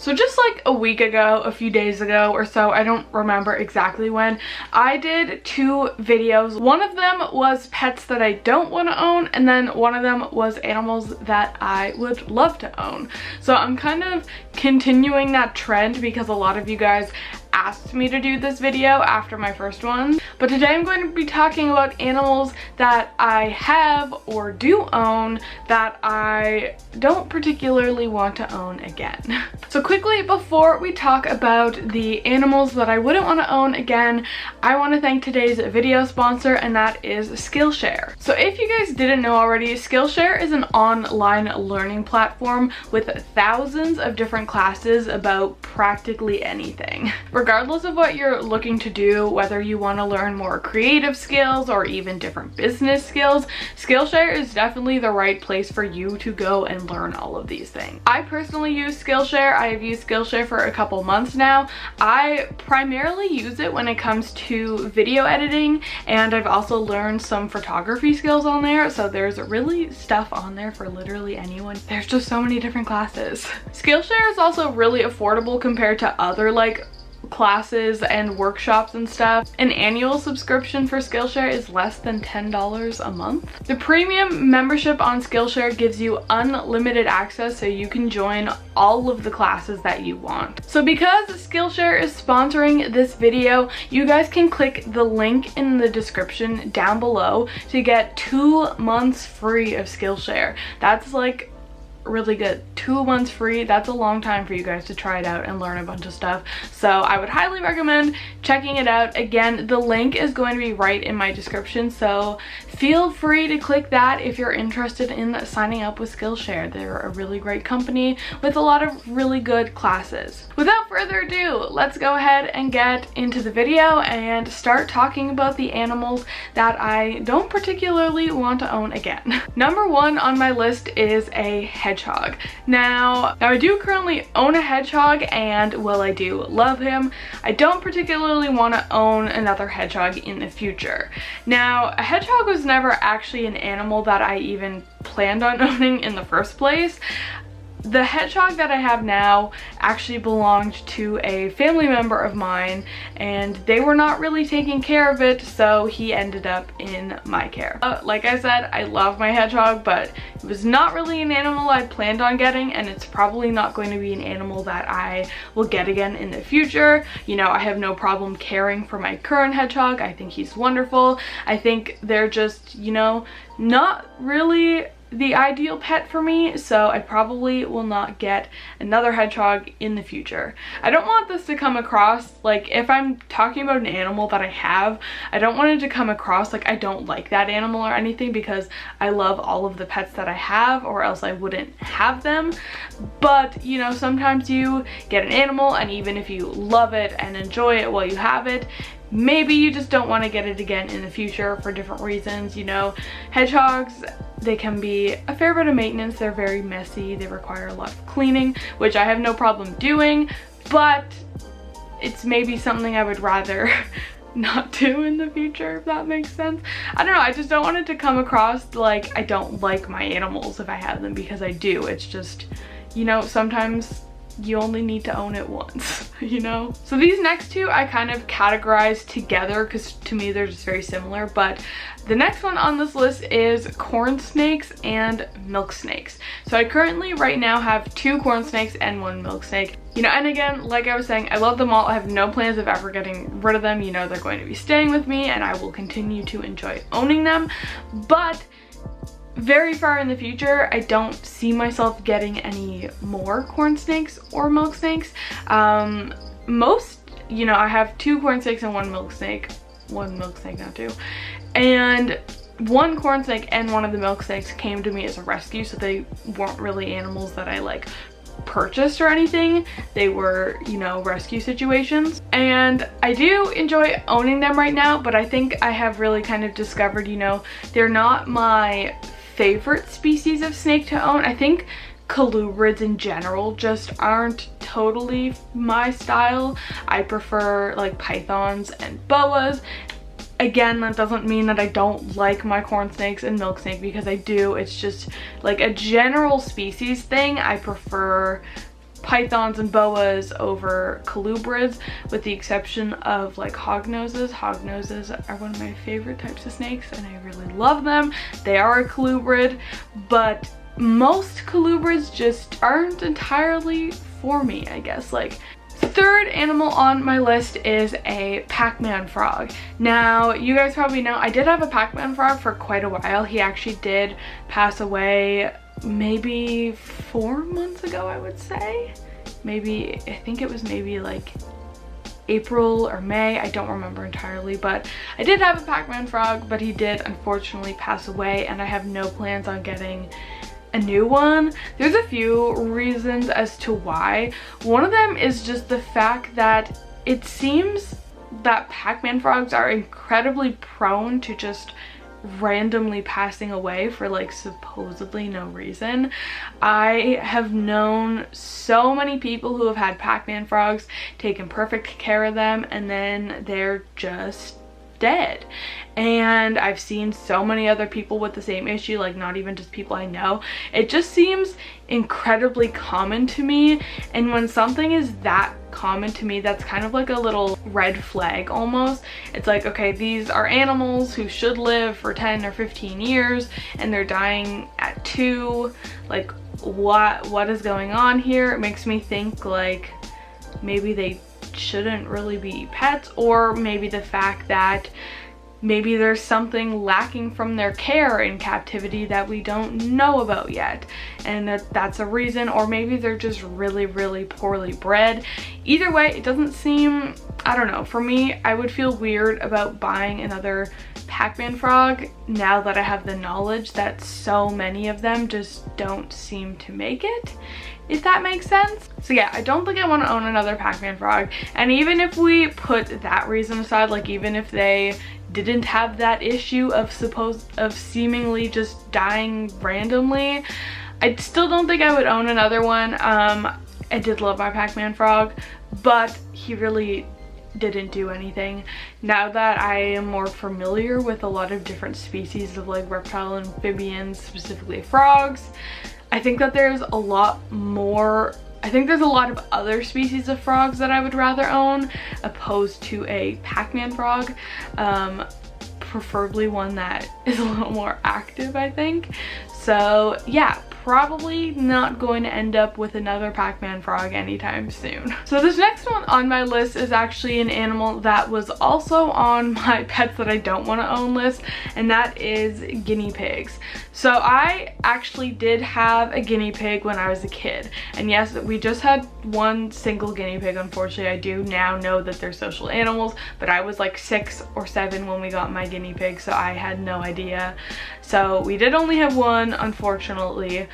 So just like a week ago, a few days ago or so, I don't remember exactly when, I did 2 videos. One of them was pets that I don't want to own, and then one of them was animals that I would love to own. So I'm kind of continuing that trend because a lot of you guys asked me to do this video after my first one. But today I'm going to be talking about animals that I have or do own that I don't particularly want to own again. So quickly, before we talk about the animals that I wouldn't want to own again, I want to thank today's video sponsor, and that is Skillshare. So if you guys didn't know already, Skillshare is an online learning platform with thousands of different classes about practically anything. Regardless of what you're looking to do, whether you want to learn more creative skills or even different business skills, Skillshare is definitely the right place for you to go and learn all of these things. I personally use Skillshare. I have used Skillshare for a couple months now. I primarily use it when it comes to video editing, and I've also learned some photography skills on there, so there's really stuff on there for literally anyone. There's just so many different classes. Skillshare is also really affordable compared to other like classes and workshops and stuff. An annual subscription for Skillshare is less than $10 a month. The premium membership on Skillshare gives you unlimited access, so you can join all of the classes that you want. So because Skillshare is sponsoring this video, you guys can click the link in the description down below to get 2 months free of Skillshare. That's like really good. 2 months free. That's a long time for you guys to try it out and learn a bunch of stuff. So I would highly recommend checking it out. Again, the link is going to be right in my description, so feel free to click that if you're interested in signing up with Skillshare. They're a really great company with a lot of really good classes. Without further ado, let's go ahead and get into the video and start talking about the animals that I don't particularly want to own again. Number 1 on my list is a hedgehog. Now I do currently own a hedgehog, and while I do love him, I don't particularly want to own another hedgehog in the future. Now, a hedgehog was never actually an animal that I even planned on owning in the first place. The hedgehog that I have now actually belonged to a family member of mine, and they were not really taking care of it, so he ended up in my care. Like I said, I love my hedgehog, but it was not really an animal I planned on getting, and it's probably not going to be an animal that I will get again in the future. You know, I have no problem caring for my current hedgehog. I think he's wonderful. I think they're just, you know, not really the ideal pet for me, so I probably will not get another hedgehog in the future. I don't want this to come across like, if I'm talking about an animal that I have, I don't want it to come across like I don't like that animal or anything, because I love all of the pets that I have, or else I wouldn't have them. But you know, sometimes you get an animal, and even if you love it and enjoy it while you have it, maybe you just don't want to get it again in the future for different reasons. You know, hedgehogs, they can be a fair bit of maintenance. They're very messy. They require a lot of cleaning, which I have no problem doing, but it's maybe something I would rather not do in the future, if that makes sense. I don't know, I just don't want it to come across like I don't like my animals if I have them, because I do. It's just, you know, sometimes you only need to own it once, you know? So these next 2 I kind of categorize together because to me they're just very similar, but the next one on this list is corn snakes and milk snakes. So I currently right now have 2 corn snakes and 1 milk snake. You know, and again, like I was saying, I love them all. I have no plans of ever getting rid of them. You know, they're going to be staying with me, and I will continue to enjoy owning them. But very far in the future, I don't see myself getting any more corn snakes or milk snakes. You know, I have 2 corn snakes and 1 milk snake. 1 milk snake now too. And 1 corn snake and 1 of the milk snakes came to me as a rescue, so they weren't really animals that I like purchased or anything. They were, you know, rescue situations, and I do enjoy owning them right now, but I think I have really kind of discovered, you know, they're not my favorite species of snake to own. I think colubrids in general just aren't totally my style. I prefer like pythons and boas. Again, that doesn't mean that I don't like my corn snakes and milk snake, because I do. It's just like a general species thing. I prefer pythons and boas over colubrids, with the exception of like hognoses. Hognoses are one of my favorite types of snakes and I really love them. They are a colubrid, but most colubrids just aren't entirely for me, I guess. Like, third animal on my list is a PacMan Frog. Now, you guys probably know I did have a PacMan Frog for quite a while. He actually did pass away maybe 4 months ago, I would say. Maybe, I think it was maybe like April or May, I don't remember entirely, but I did have a PacMan Frog, but he did unfortunately pass away, and I have no plans on getting a new one. There's a few reasons as to why. One of them is just the fact that it seems that PacMan Frogs are incredibly prone to just randomly passing away for like supposedly no reason. I have known so many people who have had PacMan Frogs, taken perfect care of them, and then they're just dead. And I've seen so many other people with the same issue, like not even just people I know. It just seems incredibly common to me, and when something is that common to me, that's kind of like a little red flag almost. It's like, okay, these are animals who should live for 10 or 15 years and they're dying at 2. Like, what is going on here? It makes me think like maybe they shouldn't really be pets, or maybe the fact that maybe there's something lacking from their care in captivity that we don't know about yet, and that's a reason, or maybe they're just really, really poorly bred. Either way, it doesn't seem, I don't know, for me, I would feel weird about buying another PacMan Frog now that I have the knowledge that so many of them just don't seem to make it, if that makes sense. So yeah, I don't think I want to own another PacMan Frog. And even if we put that reason aside, like even if they didn't have that issue of seemingly just dying randomly, I still don't think I would own another one. I did love my PacMan Frog, but he really didn't do anything. Now that I am more familiar with a lot of different species of like reptile and amphibians, specifically frogs, I think that there's a lot more, I think there's a lot of other species of frogs that I would rather own opposed to a PacMan Frog. Preferably one that is a little more active, I think. So yeah, probably not going to end up with another PacMan Frog anytime soon. So this next one on my list is actually an animal that was also on my pets that I don't want to own list, and that is guinea pigs. So I actually did have a guinea pig when I was a kid, and yes, we just had one single guinea pig. Unfortunately, I do now know that they're social animals, but I was like 6 or 7 when we got my guinea pig, so I had no idea. So we did only have one, unfortunately,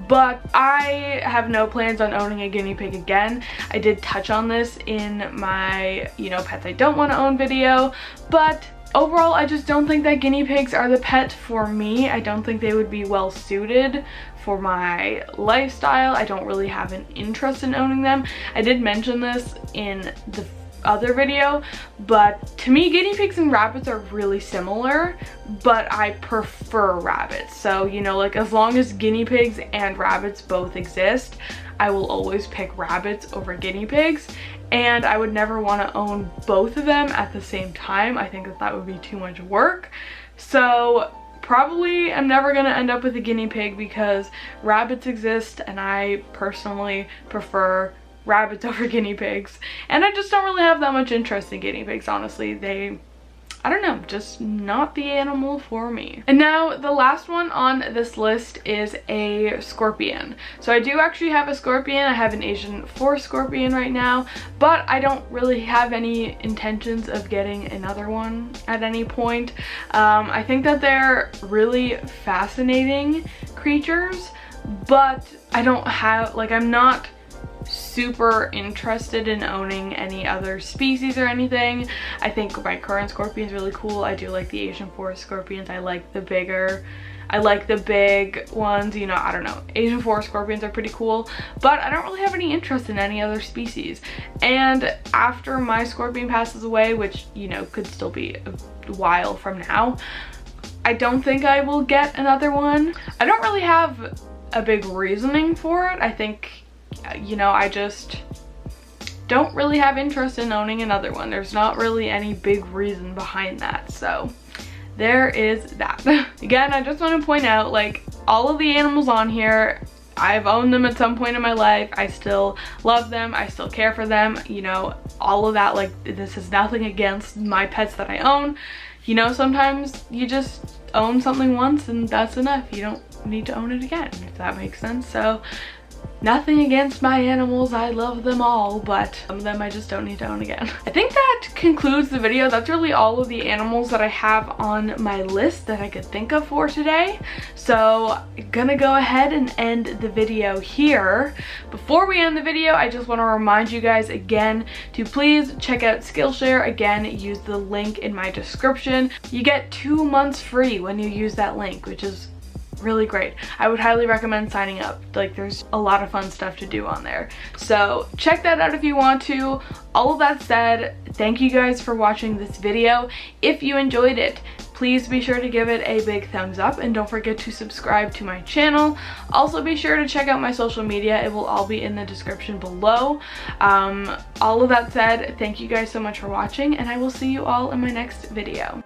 but I have no plans on owning a guinea pig again. I did touch on this in my, pets I don't want to own video, but overall, I just don't think that guinea pigs are the pet for me. I don't think they would be well suited for my lifestyle. I don't really have an interest in owning them. I did mention this in the other video, but to me guinea pigs and rabbits are really similar, but I prefer rabbits. So like as long as guinea pigs and rabbits both exist, I will always pick rabbits over guinea pigs, and I would never want to own both of them at the same time. I think that would be too much work. So probably I'm never going to end up with a guinea pig because rabbits exist and I personally prefer rabbits over guinea pigs, and I just don't really have that much interest in guinea pigs, honestly. I don't know, just not the animal for me. And now the last one on this list is a scorpion. So I do actually have a scorpion. I have an Asian forest scorpion right now, but I don't really have any intentions of getting another one at any point. I think that they're really fascinating creatures, but I don't have, like, I'm not super interested in owning any other species or anything. I think my current scorpion is really cool. I do like the Asian forest scorpions. I like the big ones, I don't know. Asian forest scorpions are pretty cool, but I don't really have any interest in any other species. And after my scorpion passes away, which, could still be a while from now, I don't think I will get another one. I don't really have a big reasoning for it. I think you know, I just don't really have interest in owning another one. There's not really any big reason behind that, so there is that. Again, I just want to point out, like, all of the animals on here, I've owned them at some point in my life. I still love them. I still care for them. You know, all of that, like, this is nothing against my pets that I own. You know, sometimes you just own something once and that's enough. You don't need to own it again, if that makes sense. So nothing against my animals, I love them all, but some of them I just don't need to own again. I think that concludes the video. That's really all of the animals that I have on my list that I could think of for today. So I'm gonna go ahead and end the video here. Before we end the video, I just want to remind you guys again to please check out Skillshare. Again, use the link in my description. You get 2 months free when you use that link, which is really great. I would highly recommend signing up. Like, there's a lot of fun stuff to do on there. So check that out if you want to. All of that said, thank you guys for watching this video. If you enjoyed it, please be sure to give it a big thumbs up and don't forget to subscribe to my channel. Also be sure to check out my social media. It will all be in the description below. All of that said, thank you guys so much for watching and I will see you all in my next video.